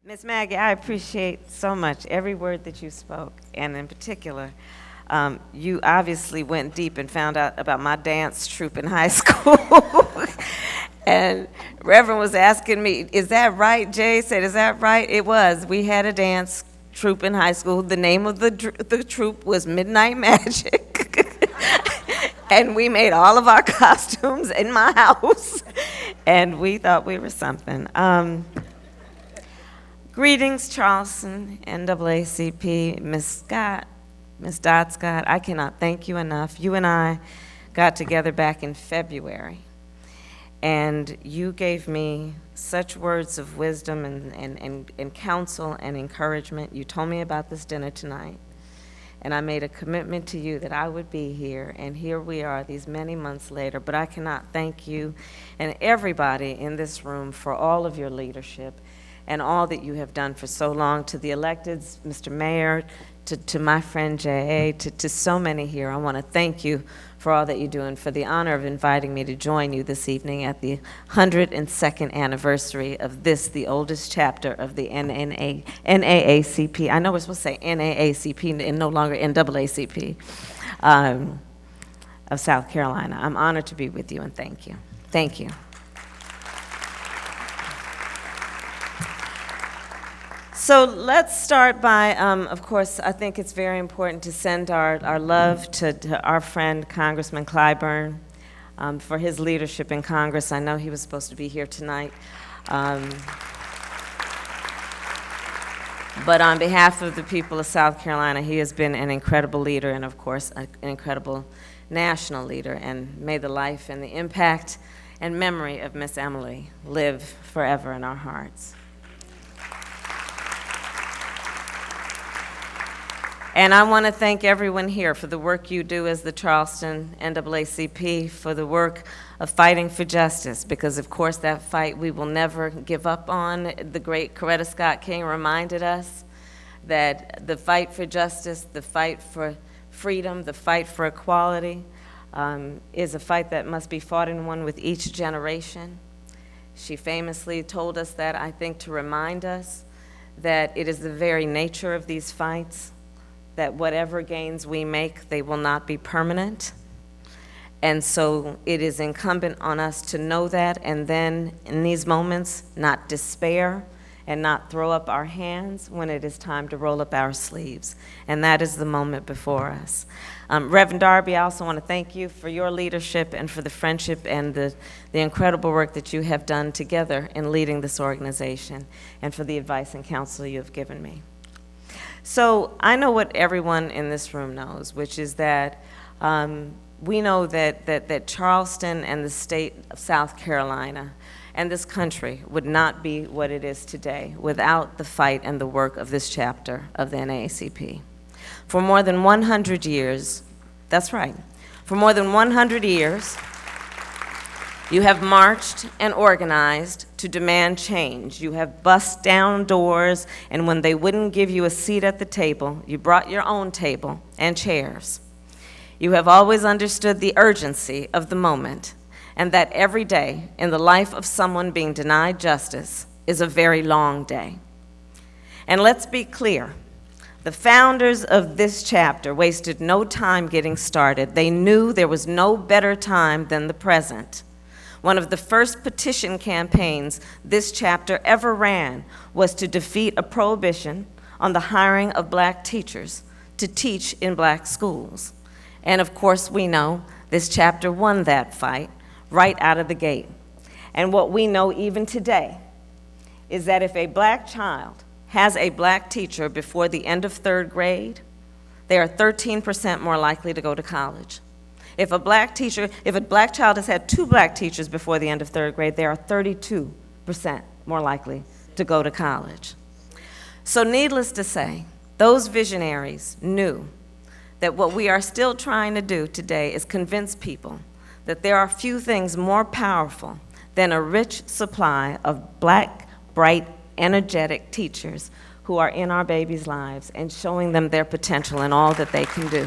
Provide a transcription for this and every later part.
Miss Maggie, I appreciate so much every word that you spoke, and in particular, you obviously went deep and found out about my dance troupe in high school. And Reverend was asking me, is that right? Jay said, is that right? It was. We had a dance troupe in high school. The name of the troupe was Midnight Magic. And we made all of our costumes in my house. And we thought we were something. Greetings, Charleston NAACP, Miss Scott, Miss Dot Scott. I cannot thank you enough. You and I got together back in February, and you gave me such words of wisdom and counsel and encouragement. You told me about this dinner tonight, and I made a commitment to you that I would be here, and here we are these many months later. But I cannot thank you and everybody in this room for all of your leadership and all that you have done for so long. To the electeds, Mr. Mayor, to my friend J.A., to so many here, I want to thank you for all that you do and for the honor of inviting me to join you this evening at the 102nd anniversary of this, the oldest chapter of the NAACP. I know we're supposed to say NAACP and no longer NAACP of South Carolina. I'm honored to be with you, and thank you. Thank you. So let's start by, of course, I think it's very important to send our love to our friend Congressman Clyburn for his leadership in Congress. I know he was supposed to be here tonight. But on behalf of the people of South Carolina, he has been an incredible leader and, of course, an incredible national leader. And may the life and the impact and memory of Miss Emily live forever in our hearts. And I want to thank everyone here for the work you do as the Charleston NAACP, for the work of fighting for justice, because of course that fight we will never give up on. The great Coretta Scott King reminded us that the fight for justice, the fight for freedom, the fight for equality is a fight that must be fought and won with each generation. She famously told us that, I think, to remind us that it is the very nature of these fights that whatever gains we make, they will not be permanent. And so it is incumbent on us to know that, and then in these moments, not despair and not throw up our hands when it is time to roll up our sleeves. And that is the moment before us. Reverend Darby, I also want to thank you for your leadership and for the friendship and the incredible work that you have done together in leading this organization, and for the advice and counsel you have given me. So I know what everyone in this room knows, which is that we know that Charleston and the state of South Carolina and this country would not be what it is today without the fight and the work of this chapter of the NAACP. For more than 100 years, that's right, for more than 100 years, you have marched and organized to demand change. You have bust down doors, and when they wouldn't give you a seat at the table, you brought your own table and chairs. You have always understood the urgency of the moment, and that every day in the life of someone being denied justice is a very long day. And let's be clear, the founders of this chapter wasted no time getting started. They knew there was no better time than the present. One of the first petition campaigns this chapter ever ran was to defeat a prohibition on the hiring of black teachers to teach in black schools. And of course, we know this chapter won that fight right out of the gate. And what we know even today is that if a black child has a black teacher before the end of third grade, they are 13% more likely to go to college. If a black child has had 2 black teachers before the end of third grade, they are 32% more likely to go to college. So needless to say, those visionaries knew that what we are still trying to do today is convince people that there are few things more powerful than a rich supply of black, bright, energetic teachers who are in our babies' lives and showing them their potential and all that they can do.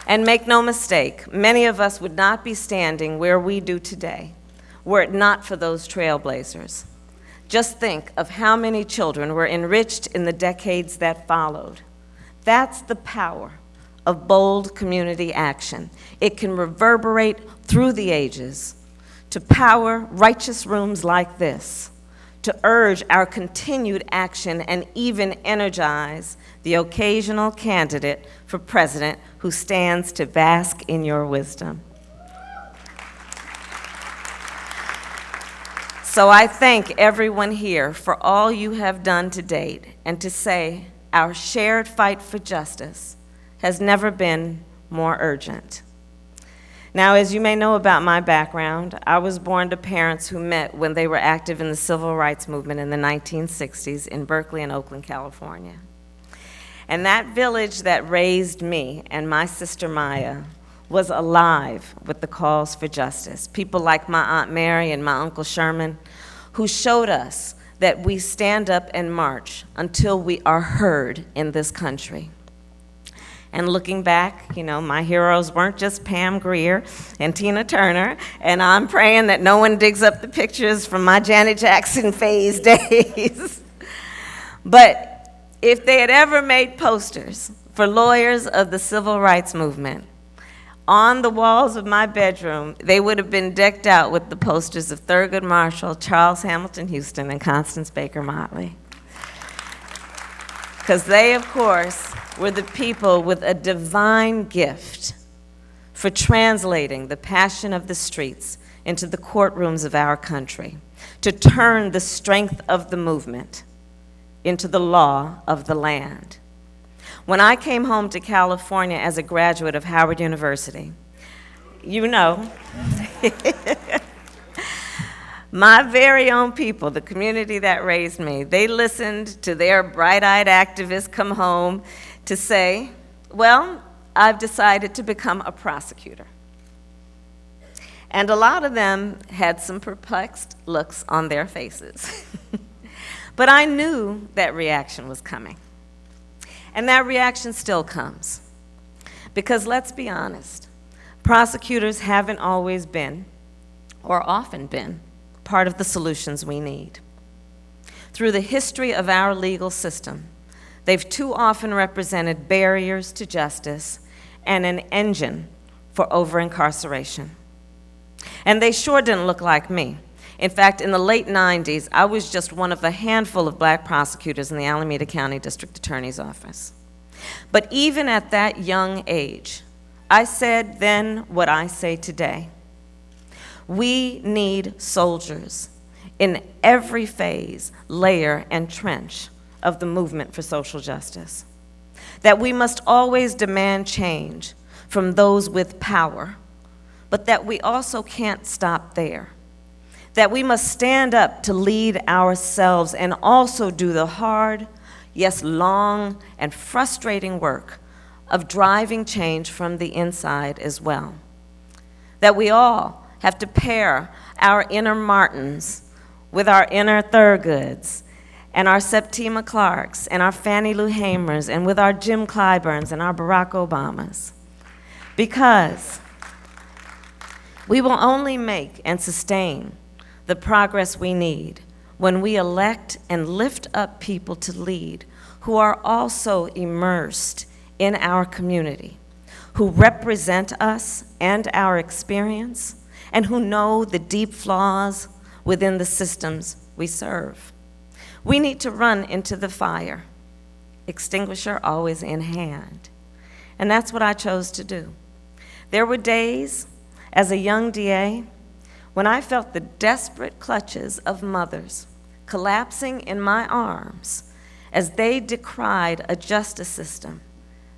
And make no mistake, many of us would not be standing where we do today were it not for those trailblazers. Just think of how many children were enriched in the decades that followed. That's the power of bold community action. It can reverberate through the ages to power righteous rooms like this, to urge our continued action and even energize the occasional candidate for president who stands to bask in your wisdom. So I thank everyone here for all you have done to date, and to say our shared fight for justice has never been more urgent. Now, as you may know about my background, I was born to parents who met when they were active in the civil rights movement in the 1960s in Berkeley and Oakland, California. And that village that raised me and my sister Maya was alive with the calls for justice. People like my Aunt Mary and my Uncle Sherman, who showed us that we stand up and march until we are heard in this country. And looking back, you know, my heroes weren't just Pam Grier and Tina Turner, and I'm praying that no one digs up the pictures from my Janet Jackson phase days. But if they had ever made posters for lawyers of the civil rights movement, on the walls of my bedroom, they would have been decked out with the posters of Thurgood Marshall, Charles Hamilton Houston, and Constance Baker Motley. Because they, of course, were the people with a divine gift for translating the passion of the streets into the courtrooms of our country, to turn the strength of the movement into the law of the land. When I came home to California as a graduate of Howard University, you know, my very own people, the community that raised me, they listened to their bright-eyed activists come home to say, well, I've decided to become a prosecutor. And a lot of them had some perplexed looks on their faces. But I knew that reaction was coming. And that reaction still comes. Because let's be honest, prosecutors haven't always been, or often been, part of the solutions we need. Through the history of our legal system, they've too often represented barriers to justice and an engine for over-incarceration. And they sure didn't look like me. In fact, in the late 90s, I was just one of a handful of black prosecutors in the Alameda County District Attorney's Office. But even at that young age, I said then what I say today. We need soldiers in every phase, layer, and trench of the movement for social justice. That we must always demand change from those with power, but that we also can't stop there. That we must stand up to lead ourselves and also do the hard, yes, long and frustrating work of driving change from the inside as well. That we all have to pair our inner Martins with our inner Thurgoods and our Septima Clarks and our Fannie Lou Hamers and with our Jim Clyburns and our Barack Obamas. Because we will only make and sustain the progress we need when we elect and lift up people to lead who are also immersed in our community, who represent us and our experience, and who know the deep flaws within the systems we serve. We need to run into the fire, extinguisher always in hand. And that's what I chose to do. There were days as a young DA when I felt the desperate clutches of mothers collapsing in my arms as they decried a justice system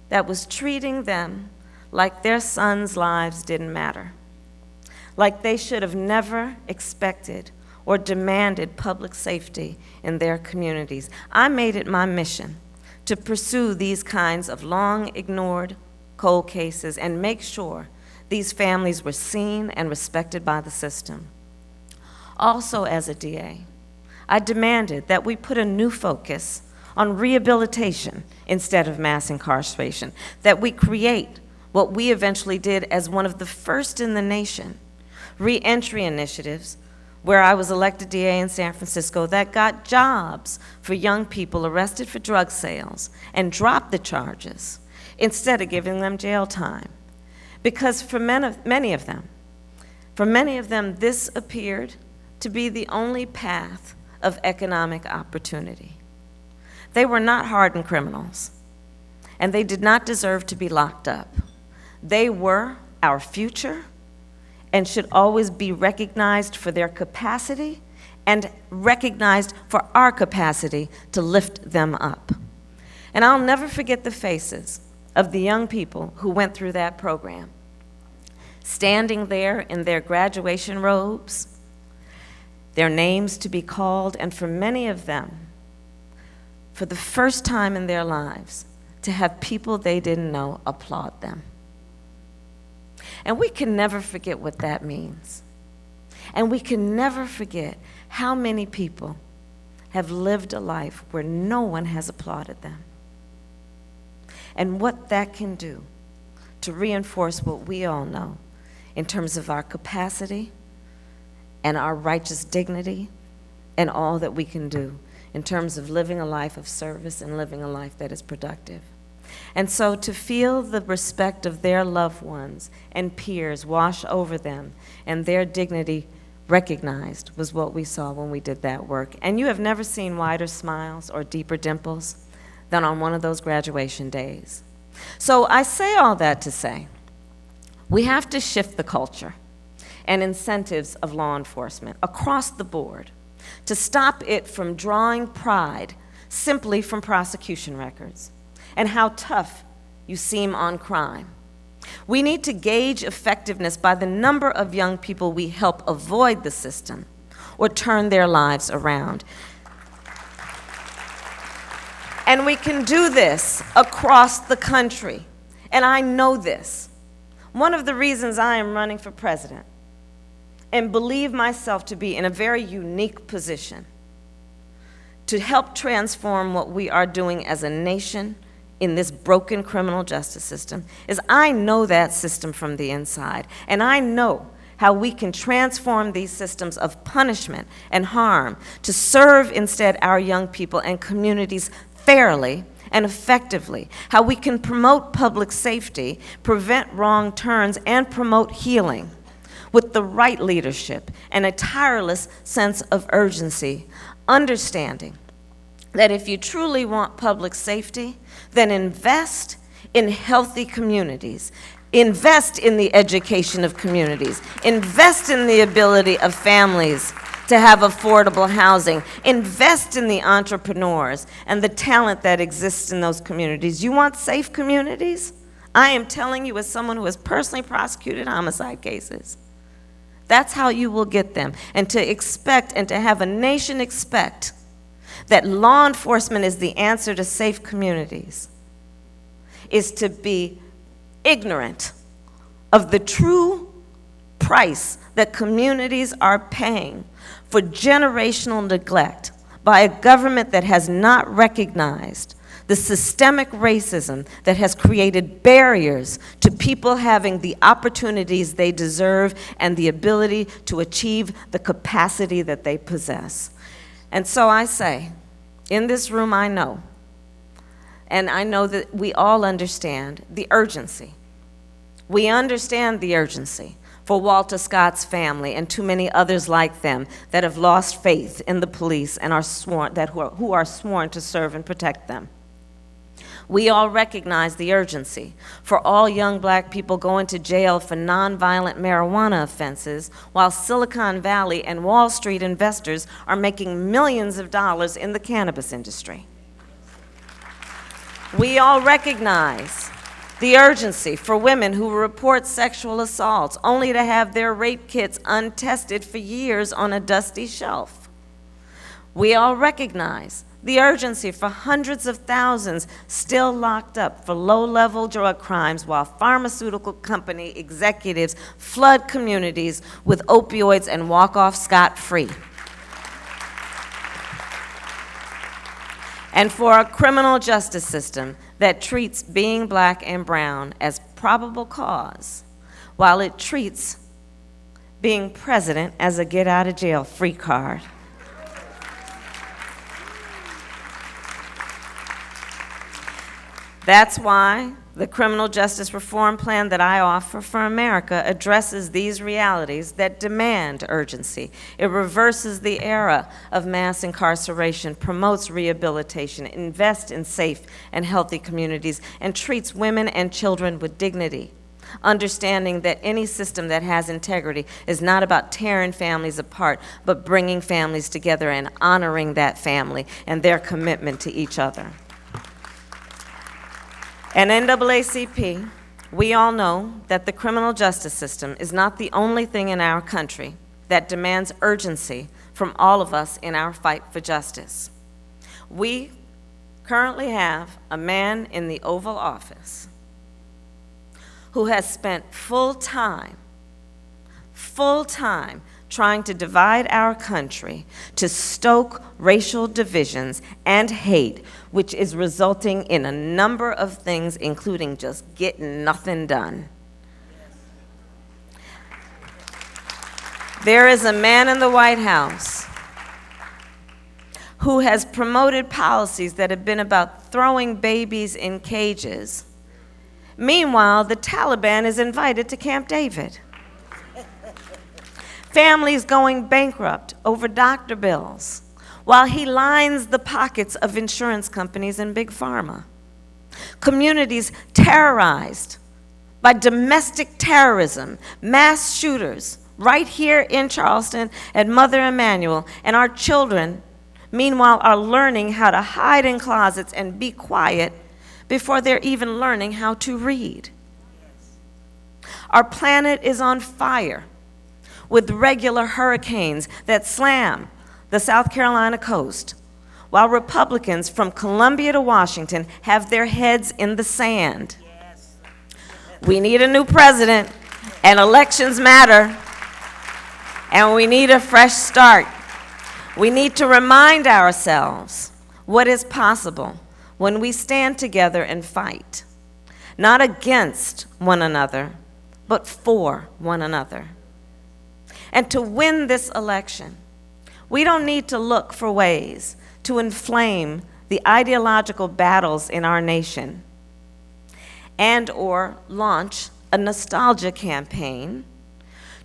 that was treating them like their sons' lives didn't matter, like they should have never expected or demanded public safety in their communities. I made it my mission to pursue these kinds of long-ignored cold cases and make sure these families were seen and respected by the system. Also, as a DA, I demanded that we put a new focus on rehabilitation instead of mass incarceration, that we create what we eventually did as one of the first in the nation, re-entry initiatives where I was elected DA in San Francisco, that got jobs for young people arrested for drug sales and dropped the charges instead of giving them jail time. Because for many of them, this appeared to be the only path of economic opportunity. They were not hardened criminals, and they did not deserve to be locked up. They were our future and should always be recognized for their capacity and recognized for our capacity to lift them up. And I'll never forget the faces of the young people who went through that program, standing there in their graduation robes, their names to be called, and for many of them, for the first time in their lives, to have people they didn't know applaud them. And we can never forget what that means. And we can never forget how many people have lived a life where no one has applauded them. And what that can do to reinforce what we all know in terms of our capacity and our righteous dignity and all that we can do in terms of living a life of service and living a life that is productive. And so to feel the respect of their loved ones and peers wash over them and their dignity recognized was what we saw when we did that work. And you have never seen wider smiles or deeper dimples than on one of those graduation days. So I say all that to say, we have to shift the culture and incentives of law enforcement across the board to stop it from drawing pride simply from prosecution records and how tough you seem on crime. We need to gauge effectiveness by the number of young people we help avoid the system or turn their lives around. And we can do this across the country. And I know this. One of the reasons I am running for president and believe myself to be in a very unique position to help transform what we are doing as a nation in this broken criminal justice system is I know that system from the inside, and I know how we can transform these systems of punishment and harm to serve instead our young people and communities fairly and effectively, how we can promote public safety, prevent wrong turns, and promote healing with the right leadership and a tireless sense of urgency, understanding that if you truly want public safety, then invest in healthy communities, invest in the education of communities, invest in the ability of families to have affordable housing, invest in the entrepreneurs and the talent that exists in those communities. You want safe communities? I am telling you as someone who has personally prosecuted homicide cases, that's how you will get them. And to expect and to have a nation expect that law enforcement is the answer to safe communities is to be ignorant of the true price that communities are paying for generational neglect by a government that has not recognized the systemic racism that has created barriers to people having the opportunities they deserve and the ability to achieve the capacity that they possess. And so I say, in this room I know, and I know that we all understand the urgency. We understand the urgency for Walter Scott's family and too many others like them that have lost faith in the police and are sworn, who are sworn to serve and protect them. We all recognize the urgency for all young black people going to jail for nonviolent marijuana offenses while Silicon Valley and Wall Street investors are making millions of dollars in the cannabis industry. We all recognize the urgency for women who report sexual assaults only to have their rape kits untested for years on a dusty shelf. We all recognize the urgency for hundreds of thousands still locked up for low-level drug crimes while pharmaceutical company executives flood communities with opioids and walk off scot-free. And for a criminal justice system that treats being black and brown as probable cause, while it treats being president as a get-out-of-jail-free card. That's why the criminal justice reform plan that I offer for America addresses these realities that demand urgency. It reverses the era of mass incarceration, promotes rehabilitation, invests in safe and healthy communities, and treats women and children with dignity, understanding that any system that has integrity is not about tearing families apart, but bringing families together and honoring that family and their commitment to each other. At NAACP, we all know that the criminal justice system is not the only thing in our country that demands urgency from all of us in our fight for justice. We currently have a man in the Oval Office who has spent full time trying to divide our country, to stoke racial divisions and hate, which is resulting in a number of things, including just getting nothing done. There is a man in the White House who has promoted policies that have been about throwing babies in cages. Meanwhile, the Taliban is invited to Camp David. Families going bankrupt over doctor bills, while he lines the pockets of insurance companies and big pharma. Communities terrorized by domestic terrorism, mass shooters, right here in Charleston at Mother Emanuel, and our children, meanwhile, are learning how to hide in closets and be quiet before they're even learning how to read. Our planet is on fire with regular hurricanes that slam the South Carolina coast, while Republicans from Columbia to Washington have their heads in the sand. Yes. We need a new president, and elections matter, and we need a fresh start. We need to remind ourselves what is possible when we stand together and fight, not against one another, but for one another. And to win this election, we don't need to look for ways to inflame the ideological battles in our nation and or launch a nostalgia campaign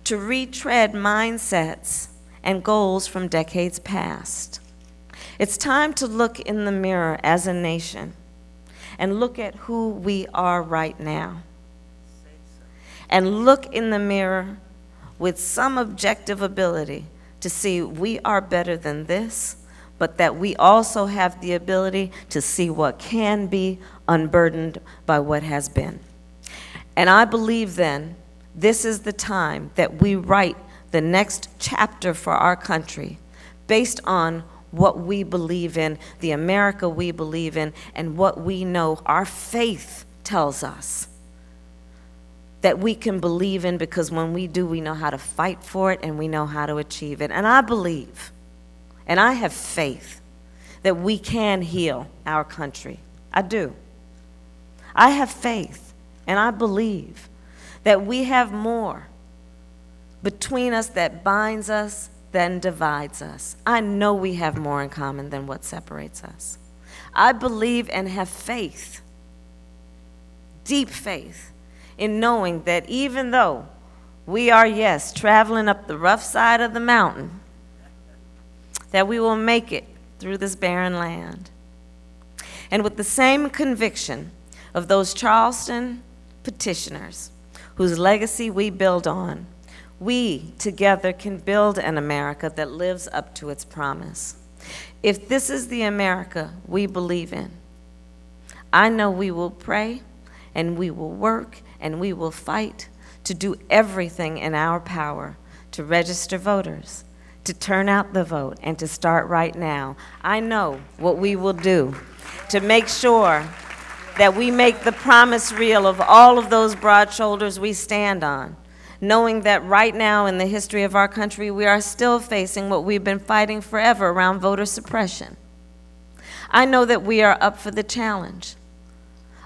to retread mindsets and goals from decades past. It's time to look in the mirror as a nation and look at who we are right now. And look in the mirror with some objective ability to see we are better than this, but that we also have the ability to see what can be unburdened by what has been. And I believe then this is the time that we write the next chapter for our country based on what we believe in, the America we believe in, and what we know our faith tells us that we can believe in, because when we do, we know how to fight for it and we know how to achieve it. And I believe, and I have faith, that we can heal our country. I do. I have faith, and I believe that we have more between us that binds us than divides us. I know we have more in common than what separates us. I believe and have faith, deep faith, in knowing that even though we are, yes, traveling up the rough side of the mountain, that we will make it through this barren land. And with the same conviction of those Charleston petitioners whose legacy we build on, we together can build an America that lives up to its promise. If this is the America we believe in, I know we will pray and we will work and we will fight to do everything in our power to register voters, to turn out the vote, and to start right now. I know what we will do to make sure that we make the promise real of all of those broad shoulders we stand on, knowing that right now in the history of our country, we are still facing what we've been fighting forever around voter suppression. I know that we are up for the challenge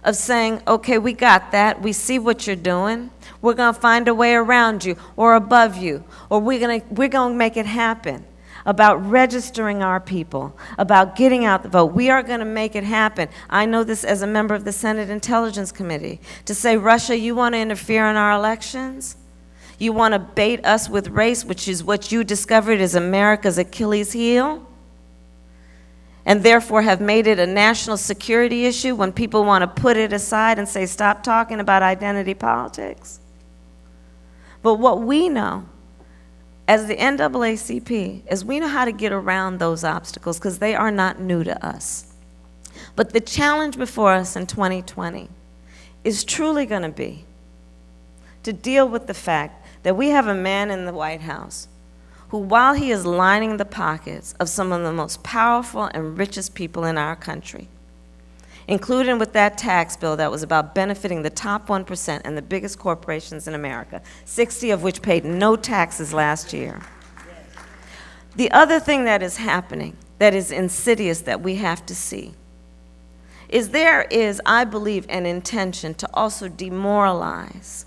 of saying, okay, we got that, we see what you're doing, we're going to find a way around you or above you, or we're going to make it happen, about registering our people, about getting out the vote. We are going to make it happen. I know this as a member of the Senate Intelligence Committee, to say, Russia, you want to interfere in our elections? You want to bait us with race, which is what you discovered is America's Achilles heel, and therefore have made it a national security issue when people want to put it aside and say, stop talking about identity politics? But what we know as the NAACP is we know how to get around those obstacles because they are not new to us. But the challenge before us in 2020 is truly going to be to deal with the fact that we have a man in the White House who, while he is lining the pockets of some of the most powerful and richest people in our country, including with that tax bill that was about benefiting the top 1% and the biggest corporations in America, 60 of which paid no taxes last year. The other thing that is happening that is insidious that we have to see is there is, I believe, an intention to also demoralize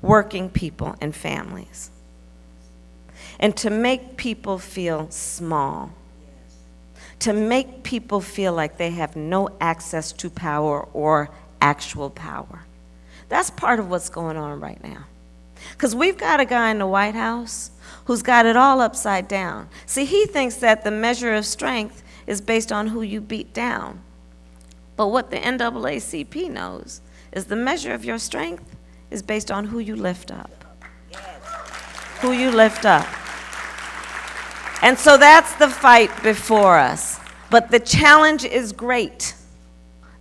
working people and families, and to make people feel small, to make people feel like they have no access to power or actual power. That's part of what's going on right now. Because we've got a guy in the White House who's got it all upside down. See, he thinks that the measure of strength is based on who you beat down. But what the NAACP knows is the measure of your strength is based on who you lift up. Who you lift up. And so that's the fight before us. But the challenge is great.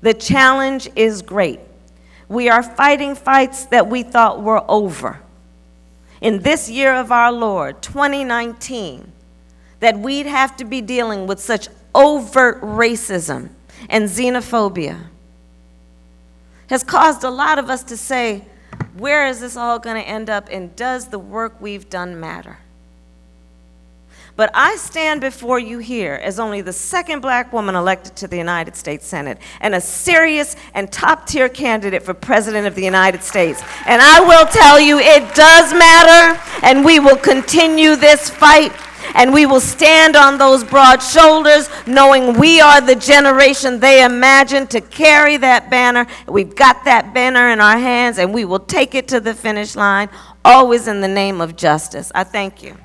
The challenge is great. We are fighting fights that we thought were over. In this year of our Lord, 2019, that we'd have to be dealing with such overt racism and xenophobia has caused a lot of us to say, where is this all going to end up, and does the work we've done matter? But I stand before you here as only the second black woman elected to the United States Senate and a serious and top-tier candidate for President of the United States. And I will tell you it does matter, and we will continue this fight, and we will stand on those broad shoulders knowing we are the generation they imagined to carry that banner. We've got that banner in our hands, and we will take it to the finish line, always in the name of justice. I thank you.